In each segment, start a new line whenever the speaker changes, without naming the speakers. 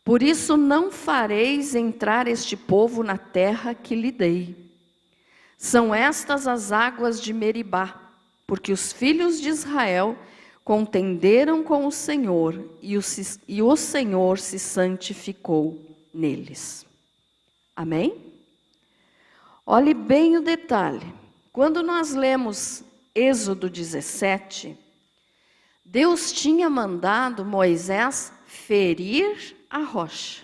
Por isso não fareis entrar este povo na terra que lhe dei. São estas as águas de Meribá, porque os filhos de Israel contenderam com o Senhor, e o Senhor se santificou neles. Amém? Olhe bem o detalhe. Quando nós lemos Êxodo 17, Deus tinha mandado Moisés ferir a rocha.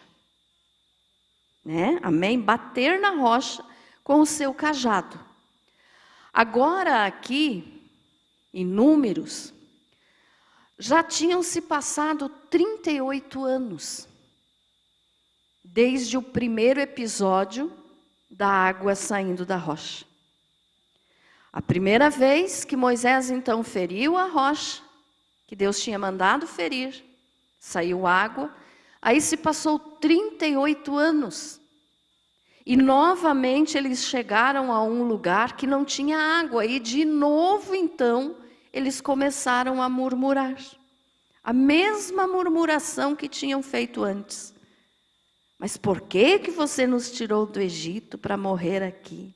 Né? Amém? Bater na rocha com o seu cajado. Agora aqui, em Números, já tinham se passado 38 anos, desde o primeiro episódio da água saindo da rocha. A primeira vez que Moisés então feriu a rocha, que Deus tinha mandado ferir, saiu água, aí se passou 38 anos. E novamente eles chegaram a um lugar que não tinha água. E de novo, então, eles começaram a murmurar. A mesma murmuração que tinham feito antes. Mas por que você nos tirou do Egito para morrer aqui?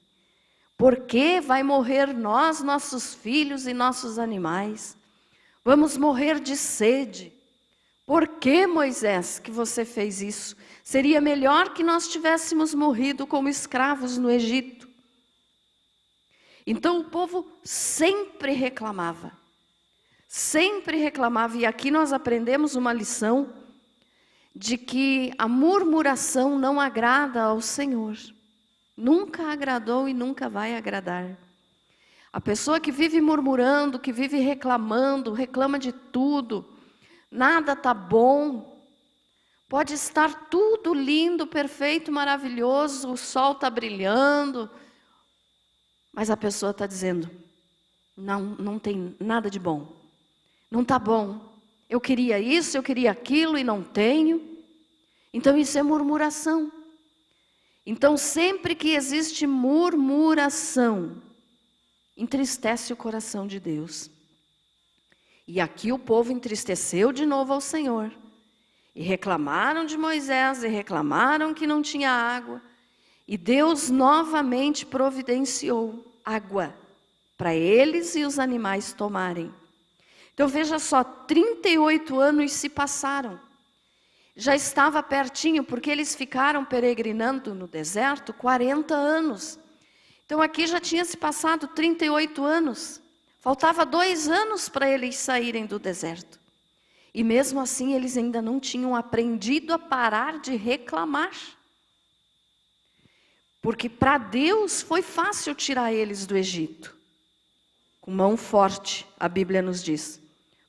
Por que vai morrer nós, nossos filhos e nossos animais? Vamos morrer de sede. Por que, Moisés, que você fez isso? Seria melhor que nós tivéssemos morrido como escravos no Egito. Então o povo sempre reclamava. Sempre reclamava. E aqui nós aprendemos uma lição de que a murmuração não agrada ao Senhor. Nunca agradou e nunca vai agradar. A pessoa que vive murmurando, que vive reclamando, reclama de tudo, nada está bom. Pode estar tudo lindo, perfeito, maravilhoso, o sol está brilhando, mas a pessoa está dizendo, não tem nada de bom, não está bom, eu queria isso, eu queria aquilo e não tenho. Então isso é murmuração. Então sempre que existe murmuração, entristece o coração de Deus. E aqui o povo entristeceu de novo ao Senhor. E reclamaram de Moisés, e reclamaram que não tinha água. E Deus novamente providenciou água para eles e os animais tomarem. Então veja só, 38 anos se passaram. Já estava pertinho, porque eles ficaram peregrinando no deserto 40 anos. Então aqui já tinha se passado 38 anos. Faltava 2 anos para eles saírem do deserto. E mesmo assim eles ainda não tinham aprendido a parar de reclamar. Porque para Deus foi fácil tirar eles do Egito. Com mão forte, a Bíblia nos diz.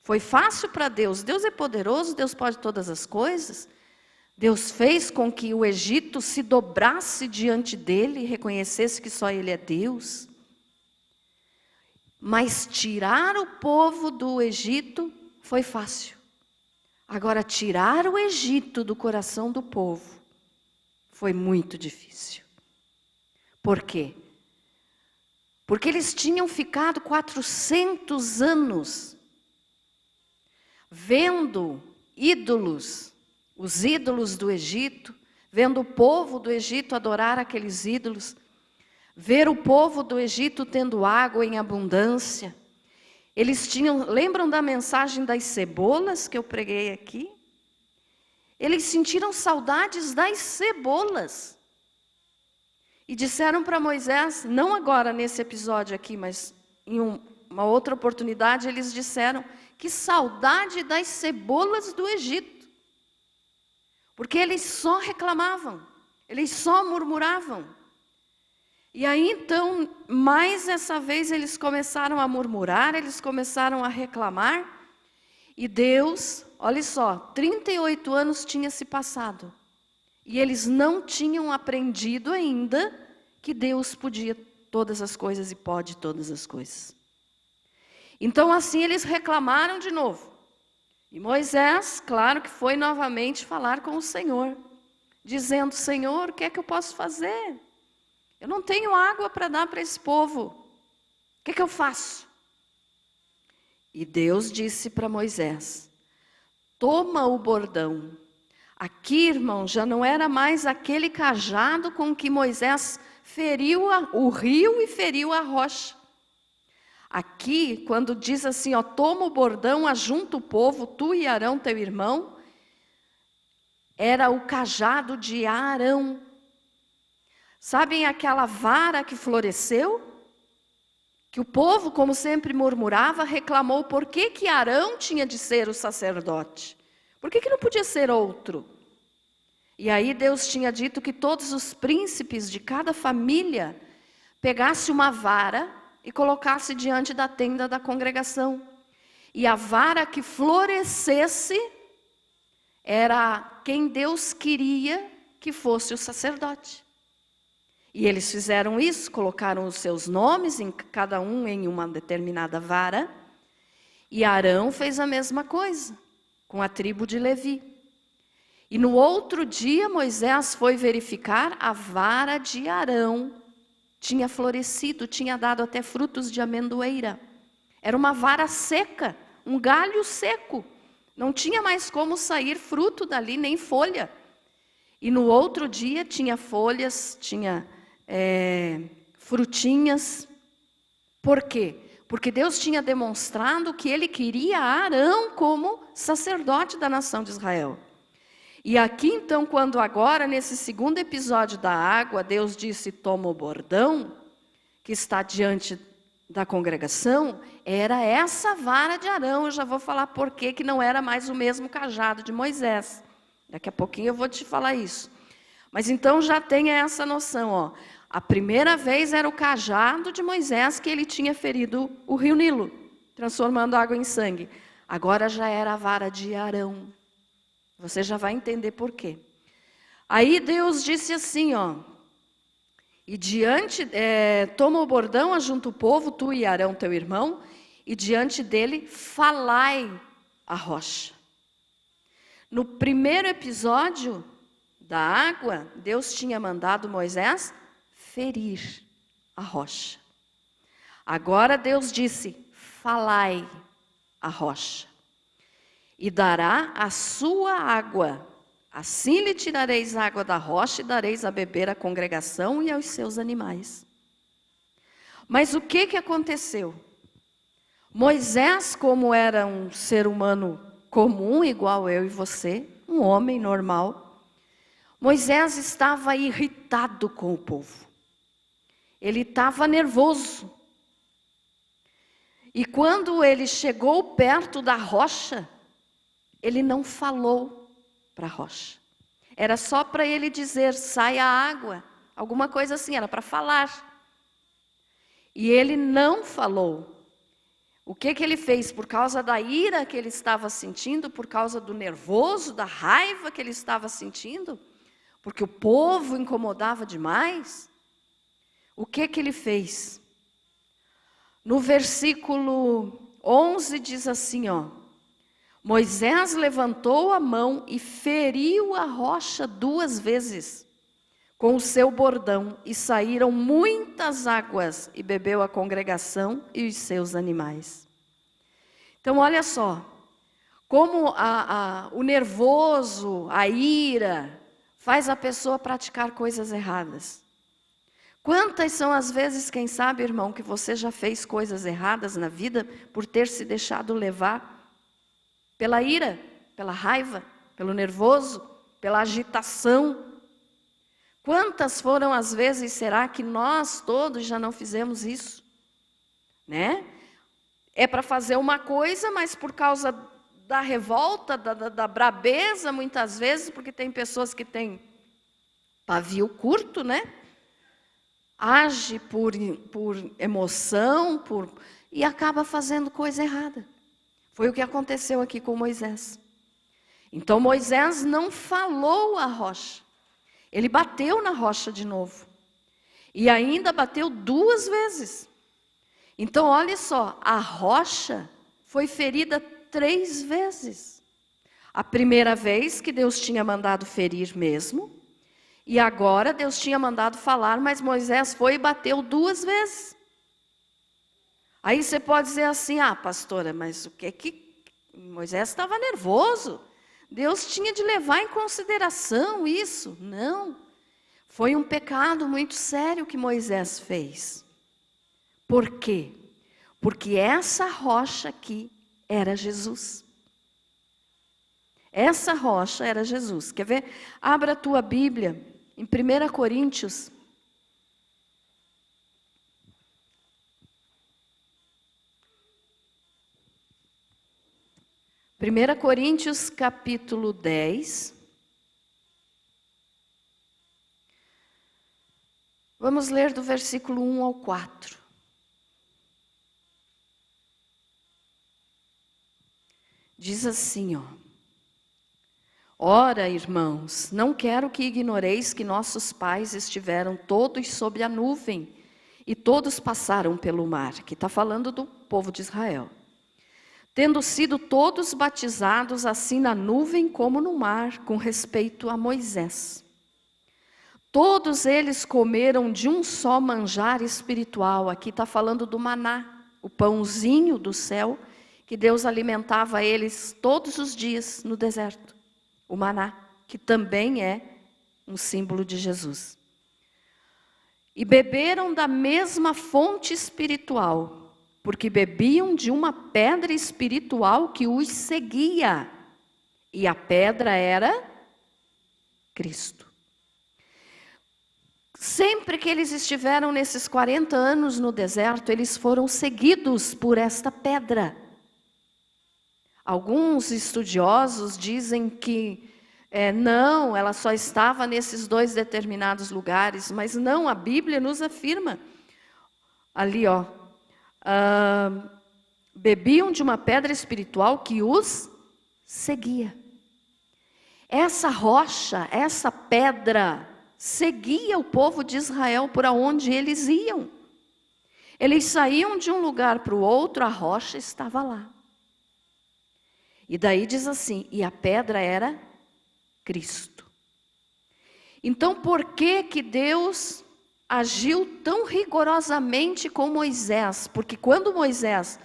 Foi fácil para Deus. Deus é poderoso, Deus pode todas as coisas. Deus fez com que o Egito se dobrasse diante dele e reconhecesse que só ele é Deus. Mas tirar o povo do Egito foi fácil. Agora, tirar o Egito do coração do povo foi muito difícil. Por quê? Porque eles tinham ficado 400 anos vendo ídolos, os ídolos do Egito, vendo o povo do Egito adorar aqueles ídolos, ver o povo do Egito tendo água em abundância. Eles tinham, lembram da mensagem das cebolas que eu preguei aqui? Eles sentiram saudades das cebolas. E disseram para Moisés, não agora nesse episódio aqui, mas em uma outra oportunidade, eles disseram que saudade das cebolas do Egito. Porque eles só reclamavam, eles só murmuravam. E aí então, mais essa vez eles começaram a murmurar, eles começaram a reclamar. E Deus, olha só, 38 anos tinha se passado. E eles não tinham aprendido ainda que Deus podia todas as coisas e pode todas as coisas. Então assim eles reclamaram de novo. E Moisés, claro que foi novamente falar com o Senhor, dizendo, Senhor, o que é que eu posso fazer? Eu não tenho água para dar para esse povo. O que é que eu faço? E Deus disse para Moisés, toma o bordão, Aqui, irmão, já não era mais aquele cajado com que Moisés feriu o rio e feriu a rocha. Aqui, quando diz assim, ó, toma o bordão, ajunta o povo, tu e Arão, teu irmão, era o cajado de Arão. Sabem aquela vara que floresceu? Que o povo, como sempre murmurava, reclamou por que Arão tinha de ser o sacerdote. Por que não podia ser outro? E aí Deus tinha dito que todos os príncipes de cada família pegassem uma vara e colocassem diante da tenda da congregação. E a vara que florescesse era quem Deus queria que fosse o sacerdote. E eles fizeram isso, colocaram os seus nomes, cada um em uma determinada vara. E Arão fez a mesma coisa, com a tribo de Levi. E no outro dia, Moisés foi verificar, a vara de Arão tinha florescido, tinha dado até frutos de amendoeira. Era uma vara seca, um galho seco. Não tinha mais como sair fruto dali, nem folha. E no outro dia tinha folhas, tinha frutinhas. Por quê? Porque Deus tinha demonstrado que Ele queria Arão como sacerdote da nação de Israel. E aqui então, quando agora, nesse segundo episódio da água, Deus disse, toma o bordão, que está diante da congregação, era essa vara de Arão. Eu já vou falar por que não era mais o mesmo cajado de Moisés. Daqui a pouquinho eu vou te falar isso. Mas então já tenha essa noção, ó. A primeira vez era o cajado de Moisés que ele tinha ferido o rio Nilo, transformando água em sangue. Agora já era a vara de Arão. Você já vai entender por quê. Aí Deus disse assim, ó. E toma o bordão, ajunta o povo, tu e Arão, teu irmão, e diante dele falai a rocha. No primeiro episódio da água, Deus tinha mandado Moisés ferir a rocha. Agora Deus disse, falai a rocha. E dará a sua água. Assim lhe tirareis água da rocha e dareis a beber à congregação e aos seus animais. Mas o que aconteceu? Moisés, como era um ser humano comum, igual eu e você, um homem normal, Moisés estava irritado com o povo. Ele estava nervoso. E quando ele chegou perto da rocha, ele não falou para a rocha. Era só para ele dizer, sai a água. Alguma coisa assim, era para falar. E ele não falou. O que ele fez? Por causa da ira que ele estava sentindo, por causa do nervoso, da raiva que ele estava sentindo, porque o povo incomodava demais. O que ele fez? No versículo 11 diz assim, ó. Moisés levantou a mão e feriu a rocha 2 vezes com o seu bordão, e saíram muitas águas, e bebeu a congregação e os seus animais. Então, olha só, como o nervoso, a ira, faz a pessoa praticar coisas erradas. Quantas são as vezes, quem sabe, irmão, que você já fez coisas erradas na vida por ter se deixado levar pela ira, pela raiva, pelo nervoso, pela agitação? Quantas foram as vezes, será que nós todos já não fizemos isso? Né? É para fazer uma coisa, mas por causa da revolta, da brabeza, muitas vezes, porque tem pessoas que têm pavio curto, né? Age por emoção, e acaba fazendo coisa errada. Foi o que aconteceu aqui com Moisés. Então Moisés não falou à rocha. Ele bateu na rocha de novo. E ainda bateu 2 vezes. Então olha só, a rocha foi ferida 3 vezes. A primeira vez que Deus tinha mandado ferir mesmo. E agora Deus tinha mandado falar, mas Moisés foi e bateu 2 vezes. Aí você pode dizer assim, pastora, mas o que Moisés estava nervoso, Deus tinha de levar em consideração isso. Não. Foi um pecado muito sério que Moisés fez. Por quê? Porque essa rocha aqui era Jesus. Essa rocha era Jesus. Quer ver? Abra a tua Bíblia em 1 Coríntios. 1 Coríntios capítulo 10. Vamos ler do versículo 1 ao 4. Diz assim, ó. Ora, irmãos, não quero que ignoreis que nossos pais estiveram todos sob a nuvem e todos passaram pelo mar, que está falando do povo de Israel. Tendo sido todos batizados assim na nuvem como no mar, com respeito a Moisés. Todos eles comeram de um só manjar espiritual. Aqui está falando do maná, o pãozinho do céu, que Deus alimentava eles todos os dias no deserto. O maná, que também é um símbolo de Jesus. E beberam da mesma fonte espiritual, porque bebiam de uma pedra espiritual que os seguia. E a pedra era Cristo. Sempre que eles estiveram nesses 40 anos no deserto, eles foram seguidos por esta pedra. Alguns estudiosos dizem que não, ela só estava nesses 2 determinados lugares, mas não, a Bíblia nos afirma. Ali, ó, bebiam de uma pedra espiritual que os seguia. Essa rocha, essa pedra, seguia o povo de Israel por onde eles iam. Eles saíam de um lugar para o outro, a rocha estava lá. E daí diz assim, e a pedra era Cristo. Então, por que que Deus agiu tão rigorosamente com Moisés? Porque quando Moisés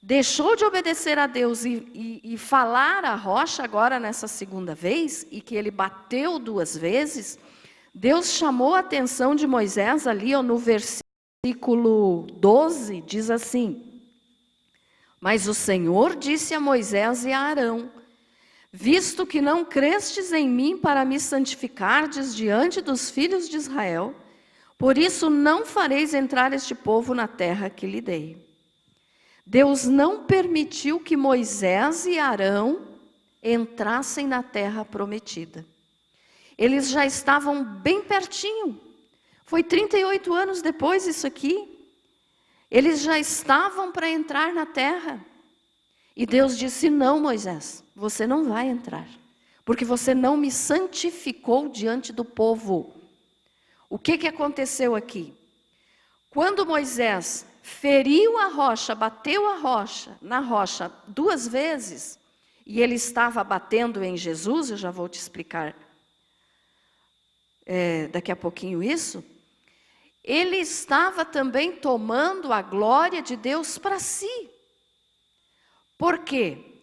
deixou de obedecer a Deus e falar a rocha agora nessa segunda vez, e que ele bateu 2 vezes, Deus chamou a atenção de Moisés ali, ó, no versículo 12, diz assim, mas o Senhor disse a Moisés e a Arão, visto que não crestes em mim para me santificardes diante dos filhos de Israel, por isso não fareis entrar este povo na terra que lhe dei. Deus não permitiu que Moisés e Arão entrassem na terra prometida. Eles já estavam bem pertinho. Foi 38 anos depois isso aqui. Eles já estavam para entrar na terra. E Deus disse, não, Moisés, você não vai entrar. Porque você não me santificou diante do povo. O que aconteceu aqui? Quando Moisés feriu a rocha, bateu a rocha, na rocha 2 vezes, e ele estava batendo em Jesus, eu já vou te explicar daqui a pouquinho isso, ele estava também tomando a glória de Deus para si. Por quê?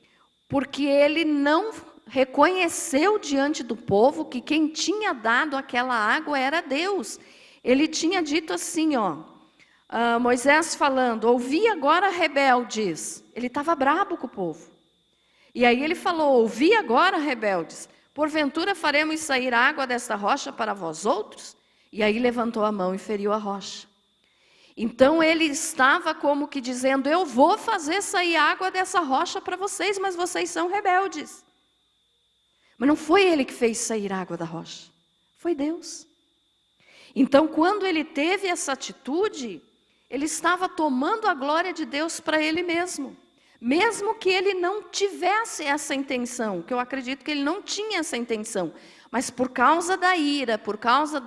Porque ele não reconheceu diante do povo que quem tinha dado aquela água era Deus. Ele tinha dito assim, ó, Moisés falando, ouvi agora rebeldes. Ele estava brabo com o povo. E aí ele falou, ouvi agora rebeldes, porventura faremos sair água desta rocha para vós outros? E aí levantou a mão e feriu a rocha. Então ele estava como que dizendo, eu vou fazer sair água dessa rocha para vocês, mas vocês são rebeldes. Mas não foi ele que fez sair água da rocha, foi Deus. Então quando ele teve essa atitude, ele estava tomando a glória de Deus para ele mesmo. Mesmo que ele não tivesse essa intenção, que eu acredito que ele não tinha essa intenção, mas por causa da ira, por causa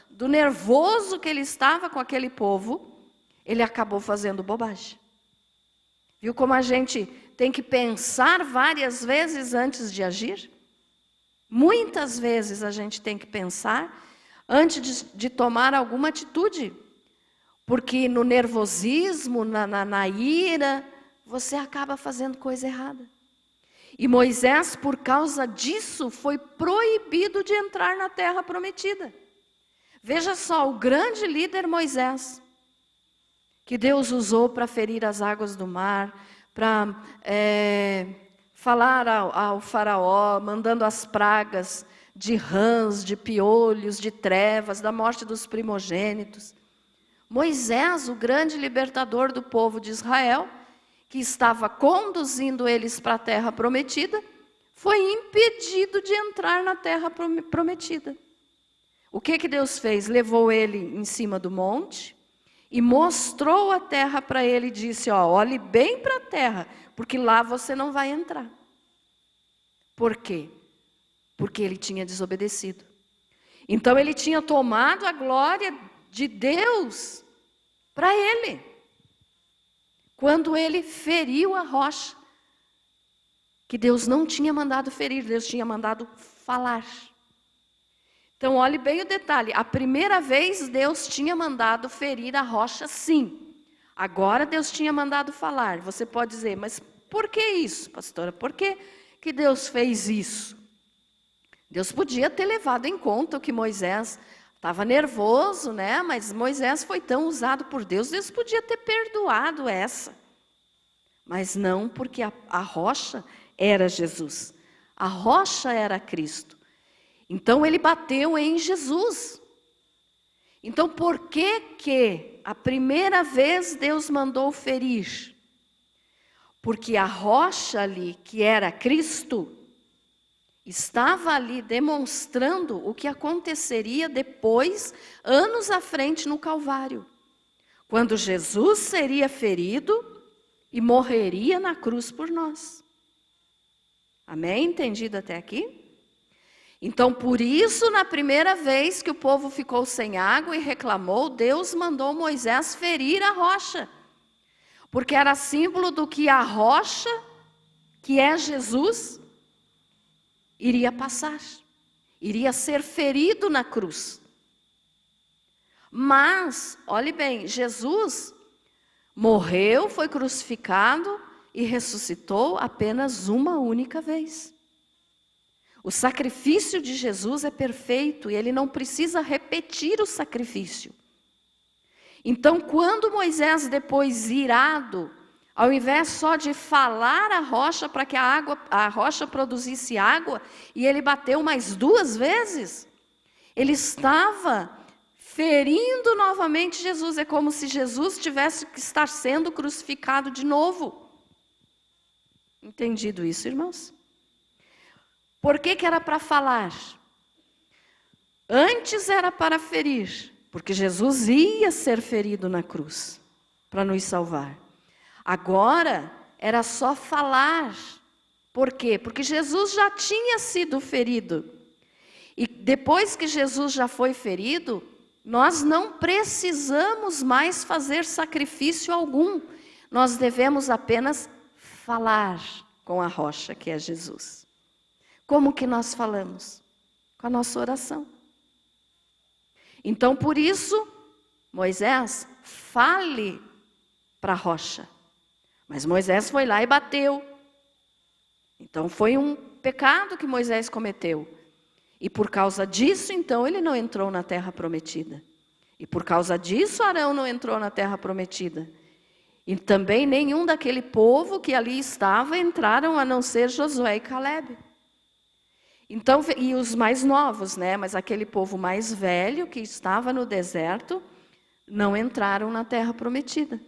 do nervoso que ele estava com aquele povo, ele acabou fazendo bobagem. Viu como a gente tem que pensar várias vezes antes de agir? Muitas vezes a gente tem que pensar antes de tomar alguma atitude, porque no nervosismo, na ira, você acaba fazendo coisa errada. E Moisés, por causa disso, foi proibido de entrar na terra prometida. Veja só, o grande líder Moisés, que Deus usou para ferir as águas do mar, para falar ao faraó, mandando as pragas de rãs, de piolhos, de trevas, da morte dos primogênitos. Moisés, o grande libertador do povo de Israel, que estava conduzindo eles para a terra prometida, foi impedido de entrar na terra prometida. O que Deus fez? Levou ele em cima do monte e mostrou a terra para ele e disse, olhe bem para a terra, porque lá você não vai entrar. Por quê? Porque ele tinha desobedecido. Então ele tinha tomado a glória de Deus para ele. Quando ele feriu a rocha, que Deus não tinha mandado ferir, Deus tinha mandado falar. Então olhe bem o detalhe, a primeira vez Deus tinha mandado ferir a rocha, sim. Agora Deus tinha mandado falar. Você pode dizer, mas por que isso, pastora? Por que Deus fez isso? Deus podia ter levado em conta o que Moisés estava nervoso, né? Mas Moisés foi tão usado por Deus, Deus podia ter perdoado essa. Mas não, porque a rocha era Jesus. A rocha era Cristo. Então ele bateu em Jesus. Então por que a primeira vez Deus mandou ferir? Porque a rocha ali, que era Cristo, estava ali demonstrando o que aconteceria depois, anos à frente no Calvário. Quando Jesus seria ferido e morreria na cruz por nós. Amém? Entendido até aqui? Então, por isso, na primeira vez que o povo ficou sem água e reclamou, Deus mandou Moisés ferir a rocha. Porque era símbolo do que a rocha, que é Jesus, iria passar, iria ser ferido na cruz. Mas, olhe bem, Jesus morreu, foi crucificado e ressuscitou apenas uma única vez. O sacrifício de Jesus é perfeito e ele não precisa repetir o sacrifício. Então, quando Moisés, depois irado, ao invés só de falar a rocha para que a rocha produzisse água, e ele bateu mais 2 vezes, ele estava ferindo novamente Jesus. É como se Jesus tivesse que estar sendo crucificado de novo. Entendido isso, irmãos? Por que era para falar? Antes era para ferir, porque Jesus ia ser ferido na cruz, para nos salvar. Agora, era só falar. Por quê? Porque Jesus já tinha sido ferido. E depois que Jesus já foi ferido, nós não precisamos mais fazer sacrifício algum. Nós devemos apenas falar com a rocha, que é Jesus. Como que nós falamos? Com a nossa oração. Então, por isso, Moisés, fale para a rocha. Mas Moisés foi lá e bateu. Então foi um pecado que Moisés cometeu. E por causa disso, então, ele não entrou na terra prometida. E por causa disso, Arão não entrou na terra prometida. E também nenhum daquele povo que ali estava entraram, a não ser Josué e Calebe. Então, e os mais novos, né? Mas aquele povo mais velho que estava no deserto, não entraram na terra prometida.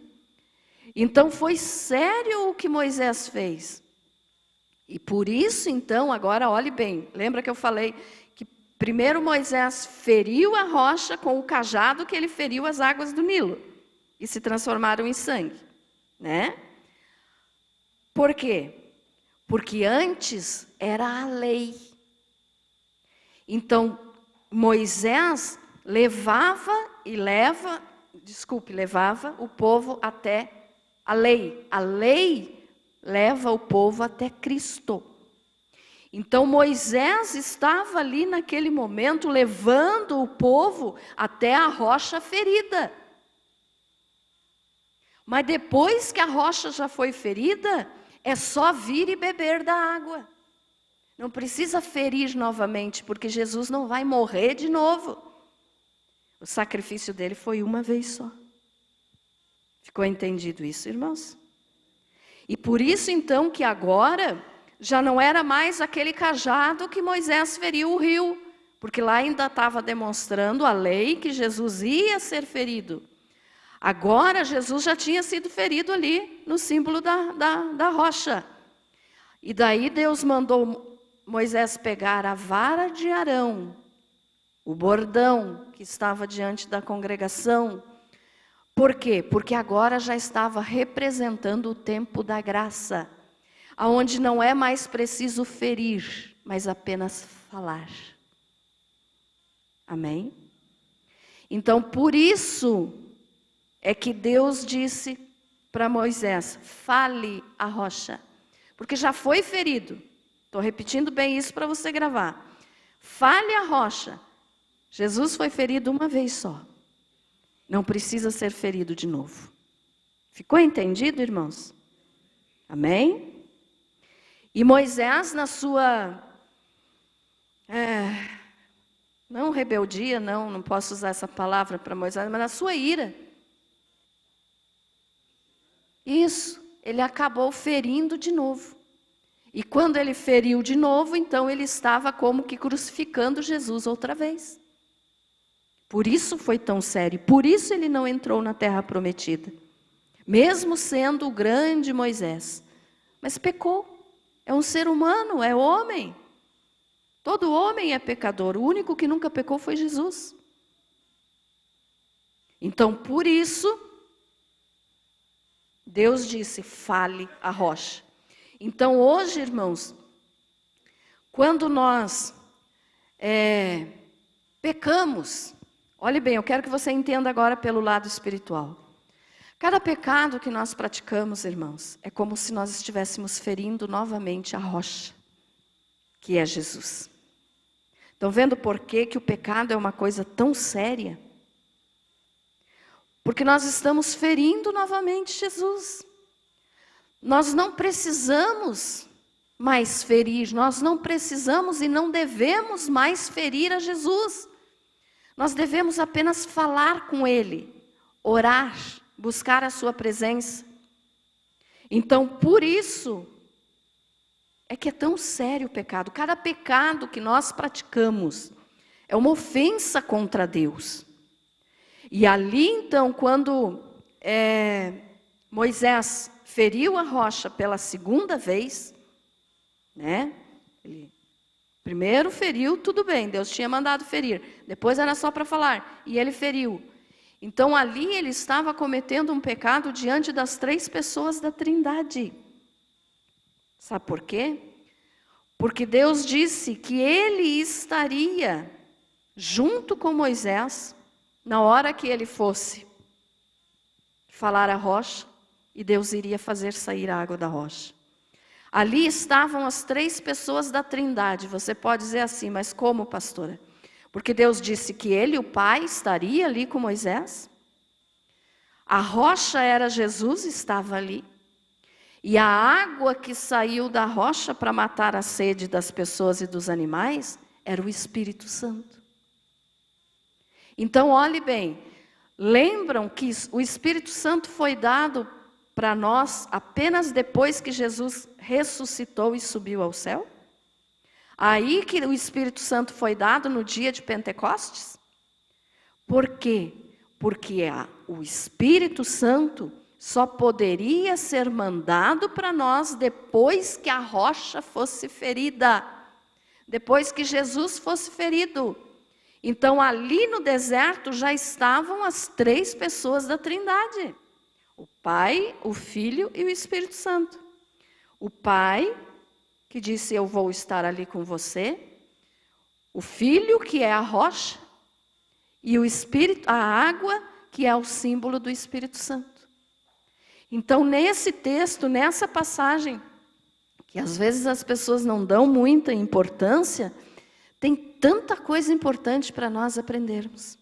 Então foi sério o que Moisés fez. E por isso, então, agora olhe bem, lembra que eu falei que primeiro Moisés feriu a rocha com o cajado que ele feriu as águas do Nilo e se transformaram em sangue, né? Por quê? Porque antes era a lei. Então, Moisés levava o povo até a lei. A lei leva o povo até Cristo. Então, Moisés estava ali naquele momento levando o povo até a rocha ferida. Mas depois que a rocha já foi ferida, É só vir e beber da água. Não precisa ferir novamente, porque Jesus não vai morrer de novo. O sacrifício dele foi uma vez só. Ficou entendido isso, irmãos? E por isso, então, que agora já não era mais aquele cajado que Moisés feriu o rio, porque lá ainda estava demonstrando a lei que Jesus ia ser ferido. Agora Jesus já tinha sido ferido ali no símbolo da rocha. E daí Deus mandou Moisés pegar a vara de Arão, o bordão que estava diante da congregação. Por quê? Porque agora já estava representando o tempo da graça, aonde não é mais preciso ferir, mas apenas falar. Amém? Então, por isso é que Deus disse para Moisés, fale a rocha, porque já foi ferido. Estou repetindo bem isso para você gravar. Fale a rocha. Jesus foi ferido uma vez só. Não precisa ser ferido de novo. Ficou entendido, irmãos? Amém? E Moisés, na sua... não rebeldia, não posso usar essa palavra para Moisés, mas na sua ira. Isso, ele acabou ferindo de novo. E quando ele feriu de novo, então ele estava como que crucificando Jesus outra vez. Por isso foi tão sério, por isso ele não entrou na terra prometida. Mesmo sendo o grande Moisés. Mas pecou, é um ser humano, é homem. Todo homem é pecador, o único que nunca pecou foi Jesus. Então, por isso, Deus disse, fale a rocha. Então, hoje, irmãos, quando nós pecamos, olhe bem, eu quero que você entenda agora pelo lado espiritual. Cada pecado que nós praticamos, irmãos, é como se nós estivéssemos ferindo novamente a rocha, que é Jesus. Estão vendo por que o pecado é uma coisa tão séria? Porque nós estamos ferindo novamente Jesus. Nós não precisamos mais ferir, nós não precisamos e não devemos mais ferir a Jesus. Nós devemos apenas falar com Ele, orar, buscar a sua presença. Então, por isso, é que é tão sério o pecado. Cada pecado que nós praticamos é uma ofensa contra Deus. E ali, então, quando Moisés feriu a rocha pela segunda vez, né? Ele primeiro feriu, tudo bem, Deus tinha mandado ferir. Depois era só para falar, e ele feriu. Então ali ele estava cometendo um pecado diante das 3 pessoas da Trindade. Sabe por quê? Porque Deus disse que ele estaria junto com Moisés na hora que ele fosse falar a rocha, e Deus iria fazer sair a água da rocha. Ali estavam as 3 pessoas da Trindade. Você pode dizer assim, mas como, pastora? Porque Deus disse que ele, o Pai, estaria ali com Moisés. A rocha era Jesus, estava ali. E a água que saiu da rocha para matar a sede das pessoas e dos animais era o Espírito Santo. Então, olhe bem, lembram que o Espírito Santo foi dado para nós apenas depois que Jesus ressuscitou e subiu ao céu? Aí que o Espírito Santo foi dado no dia de Pentecostes? Por quê? Porque o Espírito Santo só poderia ser mandado para nós depois que a rocha fosse ferida, depois que Jesus fosse ferido. Então ali no deserto já estavam as 3 pessoas da Trindade. O Pai, o Filho e o Espírito Santo. O Pai, que disse, eu vou estar ali com você. O Filho, que é a rocha. E o Espírito, a água, que é o símbolo do Espírito Santo. Então, nesse texto, nessa passagem, que às vezes as pessoas não dão muita importância, tem tanta coisa importante para nós aprendermos.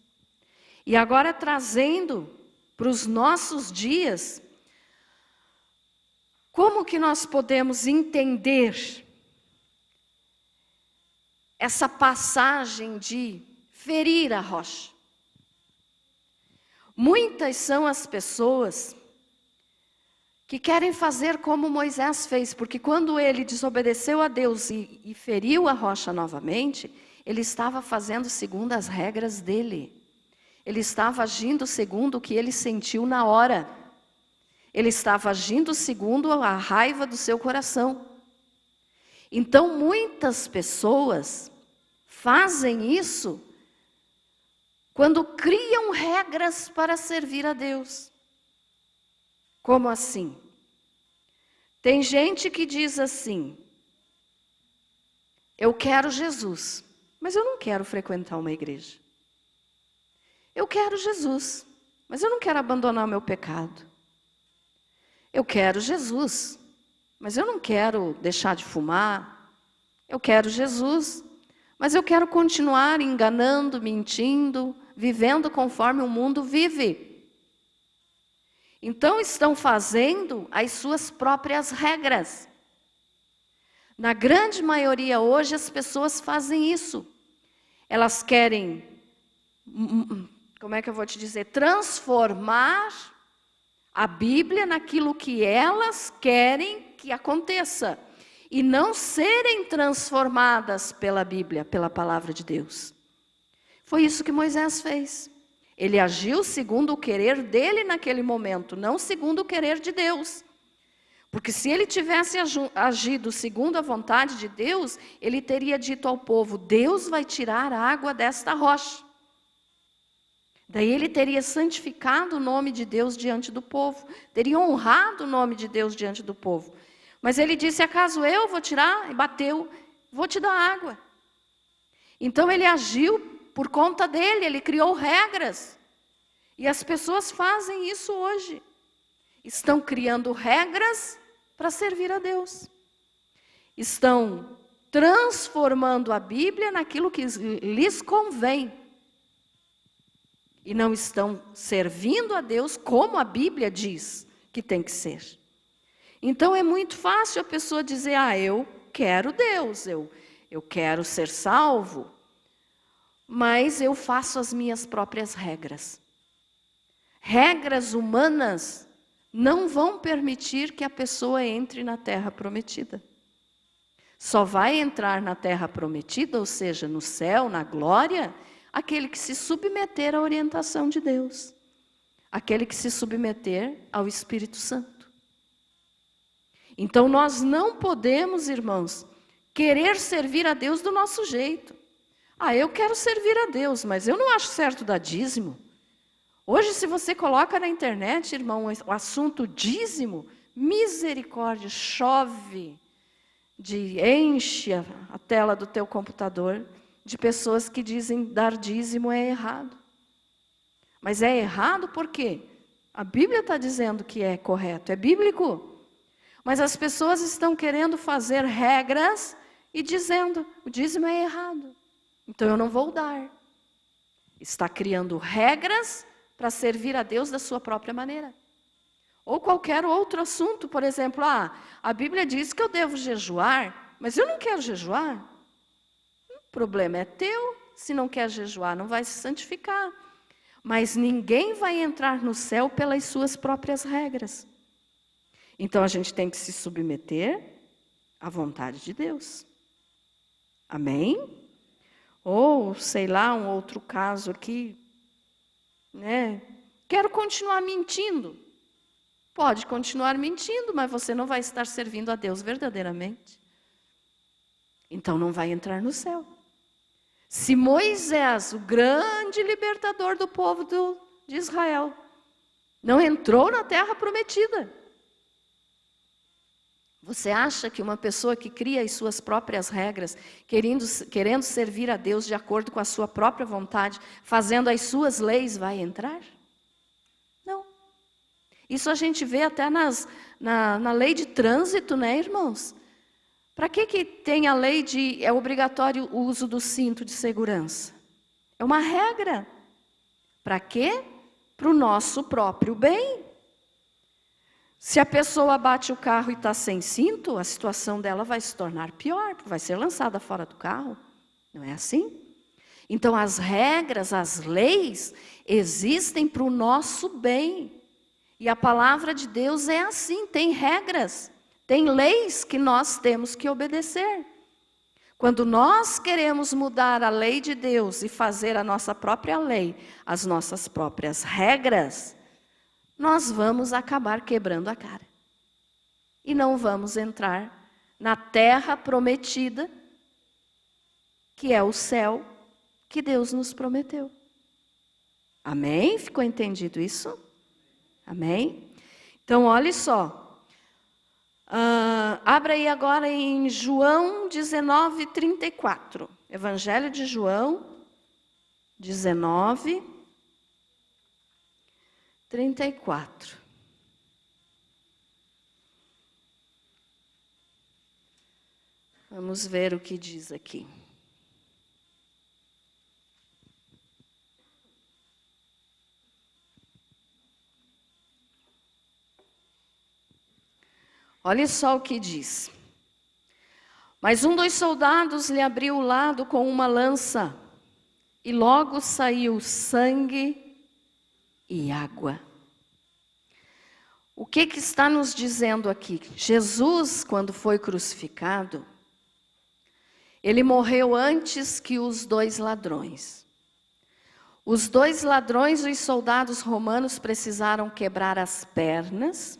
E agora, trazendo para os nossos dias, Como que nós podemos entender essa passagem de ferir a rocha? Muitas são as pessoas que querem fazer como Moisés fez, porque quando ele desobedeceu a Deus e feriu a rocha novamente, ele estava fazendo segundo as regras dele. Ele estava agindo segundo o que ele sentiu na hora. Ele estava agindo segundo a raiva do seu coração. Então, muitas pessoas fazem isso quando criam regras para servir a Deus. Como assim? Tem gente que diz assim: eu quero Jesus, mas eu não quero frequentar uma igreja. Eu quero Jesus, mas eu não quero abandonar o meu pecado. Eu quero Jesus, mas eu não quero deixar de fumar. Eu quero Jesus, mas eu quero continuar enganando, mentindo, vivendo conforme o mundo vive. Então estão fazendo as suas próprias regras. Na grande maioria hoje as pessoas fazem isso. Elas querem, como é que eu vou te dizer, transformar a Bíblia naquilo que elas querem que aconteça. E não serem transformadas pela Bíblia, pela palavra de Deus. Foi isso que Moisés fez. Ele agiu segundo o querer dele naquele momento, não segundo o querer de Deus. Porque se ele tivesse agido segundo a vontade de Deus, ele teria dito ao povo: Deus vai tirar a água desta rocha. Daí ele teria santificado o nome de Deus diante do povo, teria honrado o nome de Deus diante do povo. Mas ele disse: acaso eu vou tirar? E bateu: vou te dar água. Então ele agiu por conta dele, ele criou regras. E as pessoas fazem isso hoje. Estão criando regras para servir a Deus. Estão transformando a Bíblia naquilo que lhes convém. E não estão servindo a Deus como a Bíblia diz que tem que ser. Então é muito fácil a pessoa dizer: eu quero Deus, eu quero ser salvo, mas eu faço as minhas próprias regras. Regras humanas não vão permitir que a pessoa entre na terra prometida. Só vai entrar na terra prometida, ou seja, no céu, na glória, aquele que se submeter à orientação de Deus. Aquele que se submeter ao Espírito Santo. Então nós não podemos, irmãos, querer servir a Deus do nosso jeito. Eu quero servir a Deus, mas eu não acho certo dar dízimo. Hoje, se você coloca na internet, irmão, o assunto dízimo, misericórdia, chove, enche a tela do teu computador de pessoas que dizem dar dízimo é errado. Mas é errado por quê? A Bíblia está dizendo que é correto, é bíblico. Mas as pessoas estão querendo fazer regras e dizendo: o dízimo é errado, então eu não vou dar. Está criando regras para servir a Deus da sua própria maneira. Ou qualquer outro assunto, por exemplo, a Bíblia diz que eu devo jejuar, mas eu não quero jejuar. O problema é teu, se não quer jejuar, não vai se santificar. Mas ninguém vai entrar no céu pelas suas próprias regras. Então a gente tem que se submeter à vontade de Deus. Amém? Ou, sei lá, um outro caso aqui, quero continuar mentindo. Pode continuar mentindo, mas você não vai estar servindo a Deus verdadeiramente. Então não vai entrar no céu. Se Moisés, o grande libertador do povo de Israel, não entrou na terra prometida, você acha que uma pessoa que cria as suas próprias regras, querendo servir a Deus de acordo com a sua própria vontade, fazendo as suas leis, vai entrar? Não. Isso a gente vê até na lei de trânsito, né, irmãos? Para que tem a lei de é obrigatório o uso do cinto de segurança? É uma regra. Para quê? Para o nosso próprio bem. Se a pessoa bate o carro e está sem cinto, a situação dela vai se tornar pior, vai ser lançada fora do carro. Não é assim? Então as regras, as leis, existem para o nosso bem. E a palavra de Deus é assim, tem regras, tem leis que nós temos que obedecer. Quando nós queremos mudar a lei de Deus e fazer a nossa própria lei, as nossas próprias regras, nós vamos acabar quebrando a cara. E não vamos entrar na terra prometida, que é o céu que Deus nos prometeu. Amém? Ficou entendido isso? Amém? Então, olhe só. Abra aí agora em João 19, 34. Evangelho de João 19, 34. Vamos ver o que diz aqui. Olha só o que diz. Mas um dos soldados lhe abriu o lado com uma lança, e logo saiu sangue e água. O que está nos dizendo aqui? Jesus, quando foi crucificado, ele morreu antes que os dois ladrões. Os dois ladrões, os soldados romanos, precisaram quebrar as pernas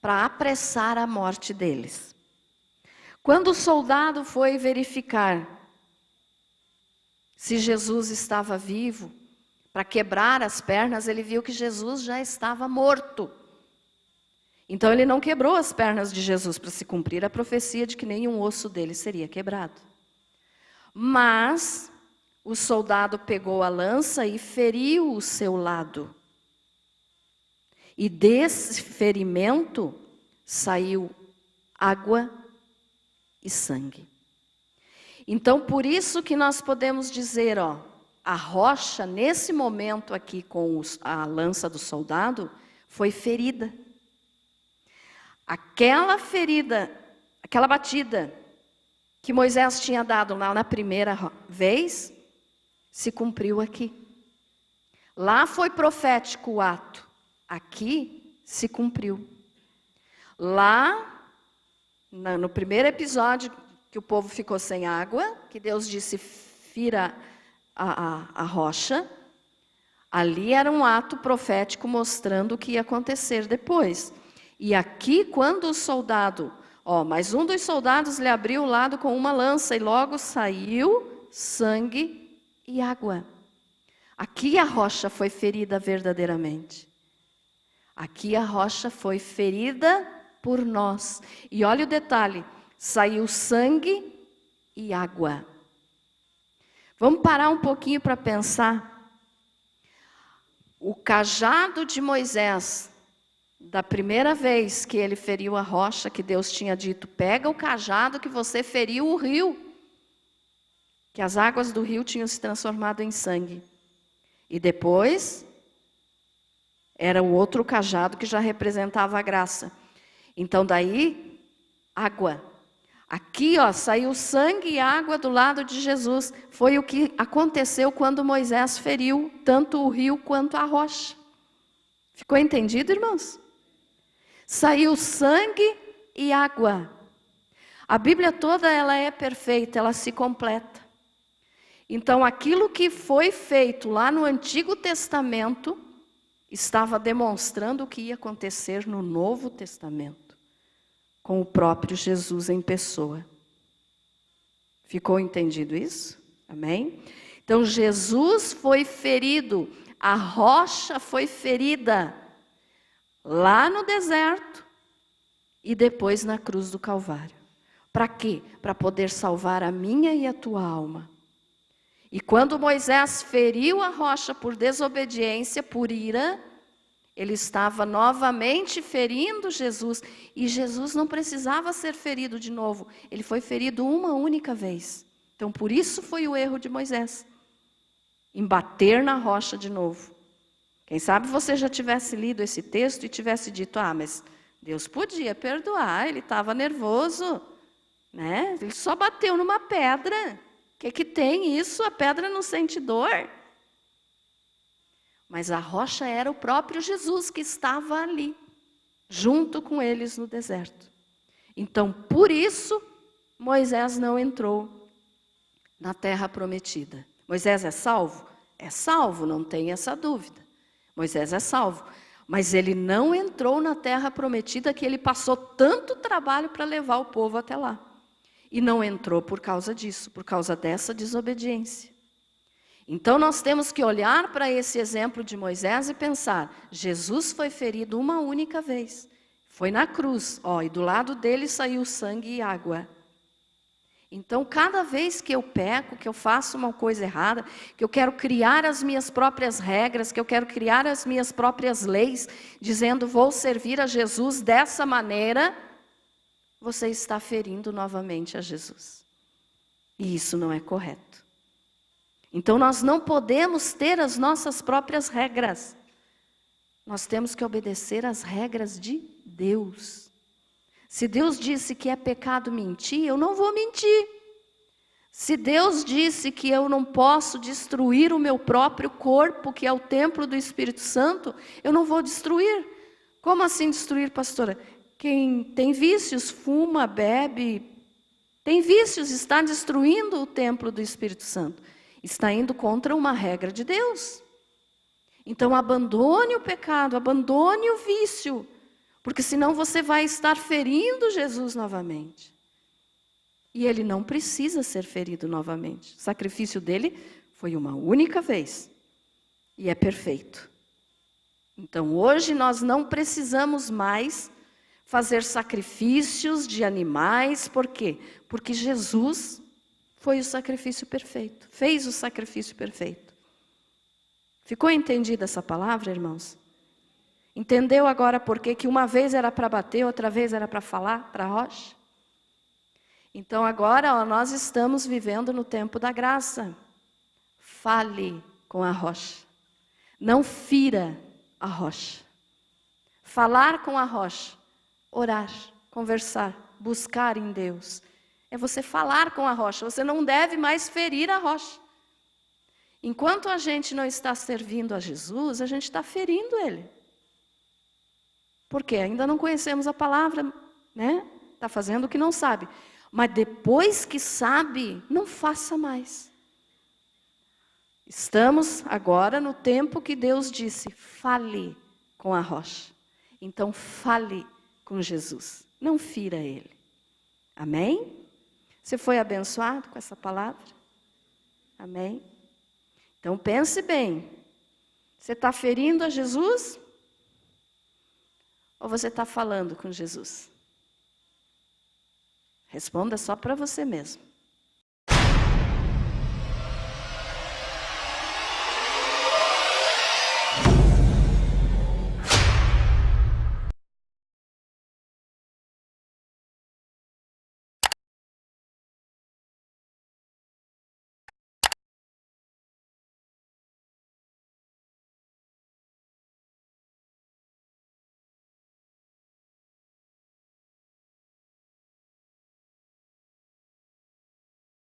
para apressar a morte deles. Quando o soldado foi verificar se Jesus estava vivo, para quebrar as pernas, ele viu que Jesus já estava morto. Então ele não quebrou as pernas de Jesus para se cumprir a profecia de que nenhum osso dele seria quebrado. Mas o soldado pegou a lança e feriu o seu lado. E desse ferimento saiu água e sangue. Então, por isso que nós podemos dizer, a rocha, nesse momento aqui com a lança do soldado, foi ferida. Aquela ferida, aquela batida que Moisés tinha dado lá na primeira vez, se cumpriu aqui. Lá foi profético o ato. Aqui se cumpriu. Lá, no primeiro episódio que o povo ficou sem água, que Deus disse, fira a rocha, ali era um ato profético mostrando o que ia acontecer depois. E aqui, quando o soldado, mas um dos soldados lhe abriu o lado com uma lança, e logo saiu sangue e água. Aqui a rocha foi ferida verdadeiramente. Aqui a rocha foi ferida por nós. E olha o detalhe, saiu sangue e água. Vamos parar um pouquinho para pensar. O cajado de Moisés, da primeira vez que ele feriu a rocha, que Deus tinha dito, pega o cajado que você feriu o rio. Que as águas do rio tinham se transformado em sangue. E depois, era o outro cajado que já representava a graça. Então daí, água. Aqui, saiu sangue e água do lado de Jesus. Foi o que aconteceu quando Moisés feriu tanto o rio quanto a rocha. Ficou entendido, irmãos? Saiu sangue e água. A Bíblia toda ela é perfeita, ela se completa. Então aquilo que foi feito lá no Antigo Testamento estava demonstrando o que ia acontecer no Novo Testamento, com o próprio Jesus em pessoa. Ficou entendido isso? Amém? Então Jesus foi ferido, a rocha foi ferida lá no deserto e depois na cruz do Calvário. Para quê? Para poder salvar a minha e a tua alma. E quando Moisés feriu a rocha por desobediência, por ira, ele estava novamente ferindo Jesus. E Jesus não precisava ser ferido de novo. Ele foi ferido uma única vez. Então, por isso foi o erro de Moisés. Em bater na rocha de novo. Quem sabe você já tivesse lido esse texto e tivesse dito, mas Deus podia perdoar, ele estava nervoso, né? Ele só bateu numa pedra. O que tem isso? A pedra não sente dor. Mas a rocha era o próprio Jesus que estava ali, junto com eles no deserto. Então, por isso, Moisés não entrou na terra prometida. Moisés é salvo? É salvo, não tem essa dúvida. Moisés é salvo. Mas ele não entrou na terra prometida que ele passou tanto trabalho para levar o povo até lá. E não entrou por causa disso, por causa dessa desobediência. Então nós temos que olhar para esse exemplo de Moisés e pensar, Jesus foi ferido uma única vez. Foi na cruz, e do lado dele saiu sangue e água. Então, cada vez que eu peco, que eu faço uma coisa errada, que eu quero criar as minhas próprias regras, que eu quero criar as minhas próprias leis, dizendo, vou servir a Jesus dessa maneira, você está ferindo novamente a Jesus. E isso não é correto. Então, nós não podemos ter as nossas próprias regras. Nós temos que obedecer às regras de Deus. Se Deus disse que é pecado mentir, eu não vou mentir. Se Deus disse que eu não posso destruir o meu próprio corpo, que é o templo do Espírito Santo, eu não vou destruir. Como assim destruir, pastora? Quem tem vícios, fuma, bebe, tem vícios, está destruindo o templo do Espírito Santo. Está indo contra uma regra de Deus. Então abandone o pecado, abandone o vício, porque senão você vai estar ferindo Jesus novamente. E ele não precisa ser ferido novamente. O sacrifício dele foi uma única vez. E é perfeito. Então hoje nós não precisamos mais fazer sacrifícios de animais. Por quê? Porque Jesus foi o sacrifício perfeito. Fez o sacrifício perfeito. Ficou entendida essa palavra, irmãos? Entendeu agora por que uma vez era para bater, outra vez era para falar, para a rocha? Então agora nós estamos vivendo no tempo da graça. Fale com a rocha. Não fira a rocha. Falar com a rocha. Orar, conversar, buscar em Deus. É você falar com a rocha. Você não deve mais ferir a rocha. Enquanto a gente não está servindo a Jesus, a gente está ferindo Ele. Porque ainda não conhecemos a palavra, né? Está fazendo o que não sabe. Mas depois que sabe, não faça mais. Estamos agora no tempo que Deus disse, fale com a rocha. Então fale com Jesus, não fira Ele. Amém? Você foi abençoado com essa palavra? Amém? Então pense bem, você está ferindo a Jesus? Ou você está falando com Jesus? Responda só para você mesmo.